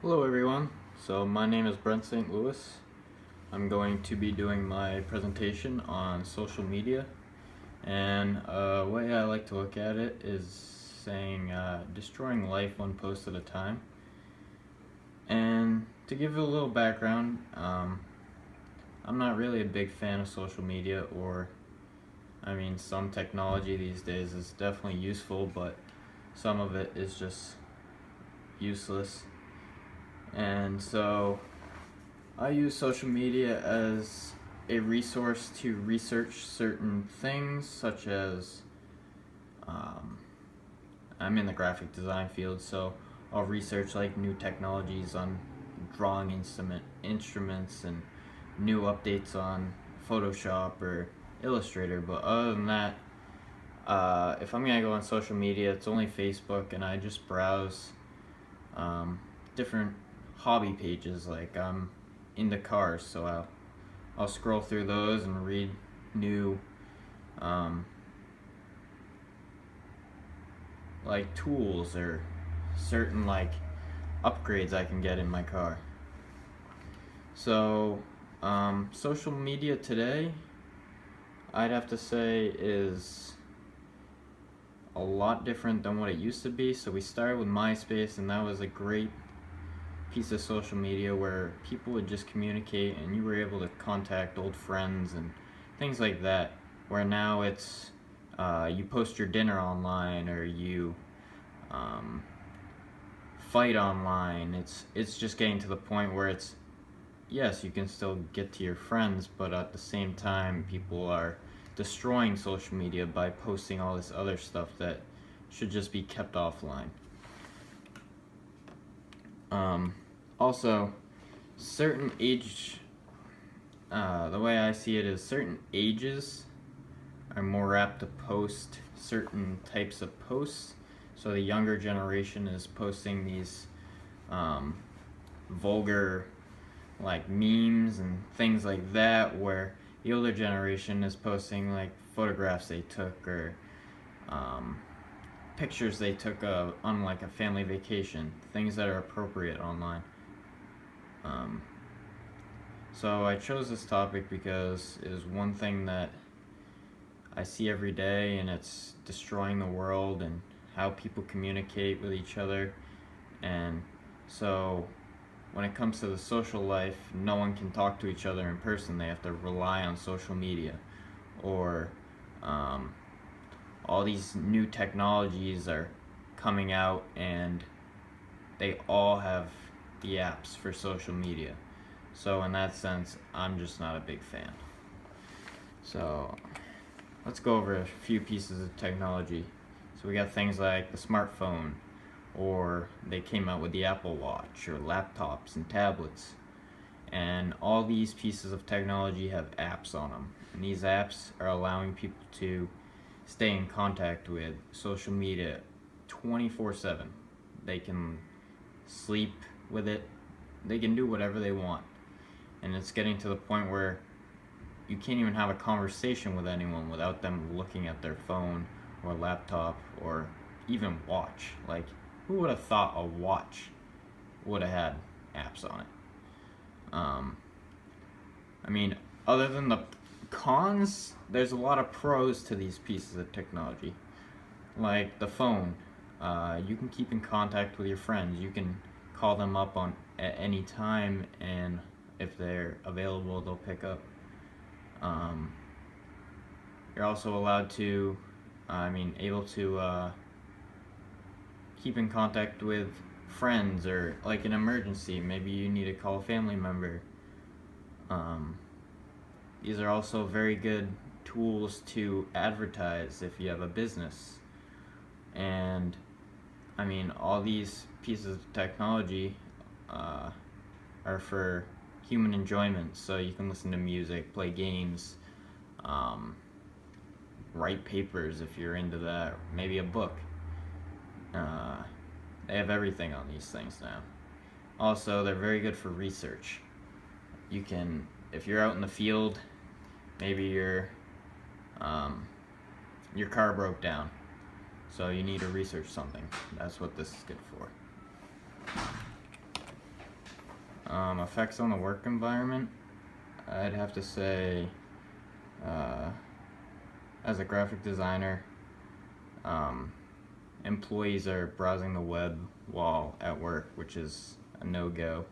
Hello everyone, so my name is Brent St. Louis. I'm going to be doing my presentation on social media, and way I like to look at it is saying destroying life one post at a time. And to give you a little background, I'm not really a big fan of social media, some technology these days is definitely useful, but some of it is just useless. And so I use social media as a resource to research certain things, such as I'm in the graphic design field, so I'll research like new technologies on drawing instruments and new updates on Photoshop or Illustrator. But other than that, if I'm gonna go on social media, it's only Facebook, and I just browse different hobby pages. Like I'm into cars, so I'll scroll through those and read new like tools or certain like upgrades I can get in my car. So social media today, I'd have to say, is a lot different than what it used to be. So we started with MySpace, and that was a great piece of social media where people would just communicate and you were able to contact old friends and things like that. Where now it's you post your dinner online, or you fight online. It's just getting to the point where it's, yes, you can still get to your friends, but at the same time people are destroying social media by posting all this other stuff that should just be kept offline. Also, certain age, the way I see it is certain ages are more apt to post certain types of posts. So the younger generation is posting these vulgar like memes and things like that, where the older generation is posting like photographs they took, or pictures they took on like a family vacation, things that are appropriate online. So I chose this topic because it is one thing that I see every day, and it's destroying the world and how people communicate with each other. And so when it comes to the social life, no one can talk to each other in person. They have to rely on social media, or all these new technologies are coming out, and they all have the apps for social media. So in that sense, I'm just not a big fan. So let's go over a few pieces of technology. So we got things like the smartphone, or they came out with the Apple Watch, or laptops and tablets. And all these pieces of technology have apps on them. And these apps are allowing people to stay in contact with social media 24/7. They can sleep with it, they can do whatever they want. And it's getting to the point where you can't even have a conversation with anyone without them looking at their phone or laptop or even watch. Like, who would have thought a watch would have had apps on it? Other than the cons, there's a lot of pros to these pieces of technology. Like the phone, you can keep in contact with your friends. You can call them up on at any time, and if they're available, they'll pick up. You're also allowed to, able to keep in contact with friends, or like an emergency. Maybe you need to call a family member. These are also very good tools to advertise if you have a business. And all these pieces of technology are for human enjoyment. So you can listen to music, play games, write papers if you're into that, maybe a book. They have everything on these things now. Also, they're very good for research. You can, if you're out in the field, maybe your car broke down, so you need to research something. That's what this is good for. Effects on the work environment, I'd have to say, as a graphic designer, employees are browsing the web while at work, which is a no-go.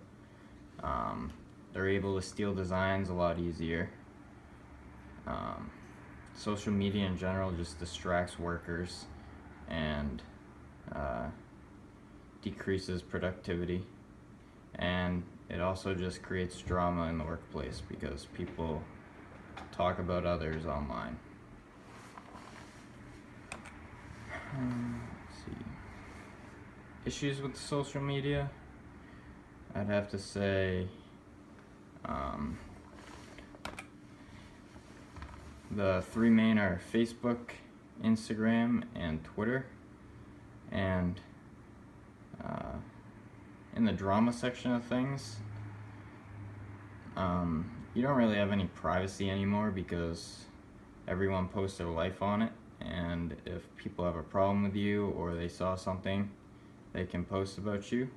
They're able to steal designs a lot easier. Social media in general just distracts workers and decreases productivity, and it also just creates drama in the workplace because people talk about others online. Let's see. Issues with social media, I'd have to say the three main are Facebook, Instagram, and Twitter. And in the drama section of things, you don't really have any privacy anymore because everyone posts their life on it, and if people have a problem with you or they saw something, they can post about you.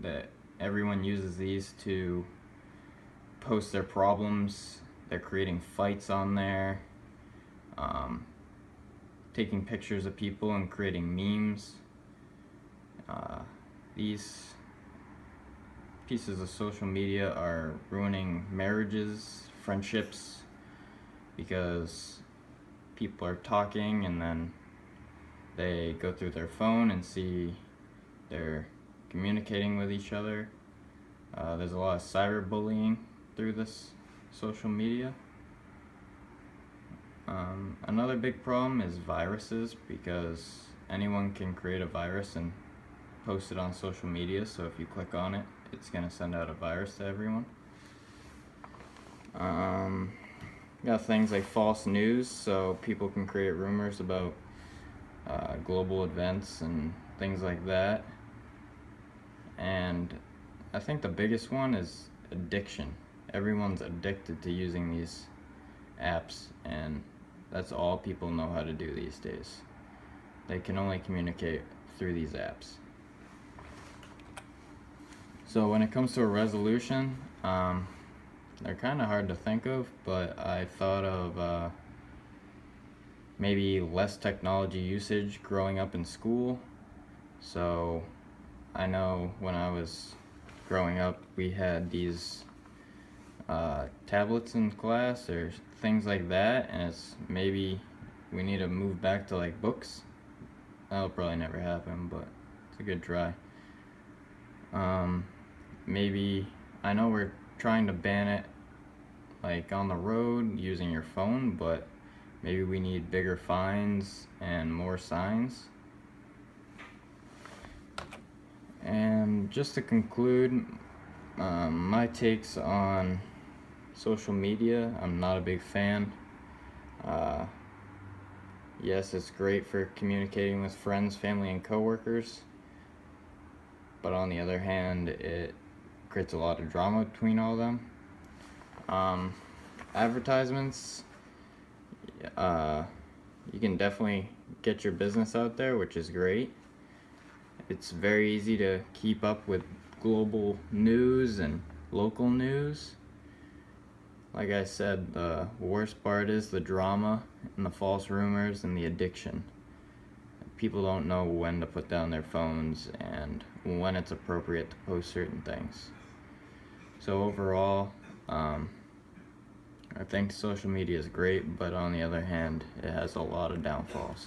That everyone uses these to post their problems. They're creating fights on there, taking pictures of people and creating memes. These pieces of social media are ruining marriages, friendships, because people are talking and then they go through their phone and see they're communicating with each other. There's a lot of cyberbullying through this social media. Another big problem is viruses, because anyone can create a virus and post it on social media, so if you click on it, it's going to send out a virus to everyone. Got things like false news, so people can create rumors about global events and things like that. And I think the biggest one is addiction. Everyone's addicted to using these apps, and that's all people know how to do these days. They can only communicate through these apps. So when it comes to a resolution, they're kind of hard to think of, but I thought of maybe less technology usage growing up in school. So I know when I was growing up, we had these tablets in class or things like that, and it's maybe we need to move back to like books. That'll probably never happen, but it's a good try. Maybe, I know we're trying to ban it like on the road using your phone, but maybe we need bigger fines and more signs. And just to conclude, my takes on social media, I'm not a big fan. Yes, it's great for communicating with friends, family, and coworkers, but on the other hand, it creates a lot of drama between all of them. Advertisements, you can definitely get your business out there, which is great. It's very easy to keep up with global news and local news. Like I said, the worst part is the drama and the false rumors and the addiction. People don't know when to put down their phones and when it's appropriate to post certain things. So overall, I think social media is great, but on the other hand, it has a lot of downfalls.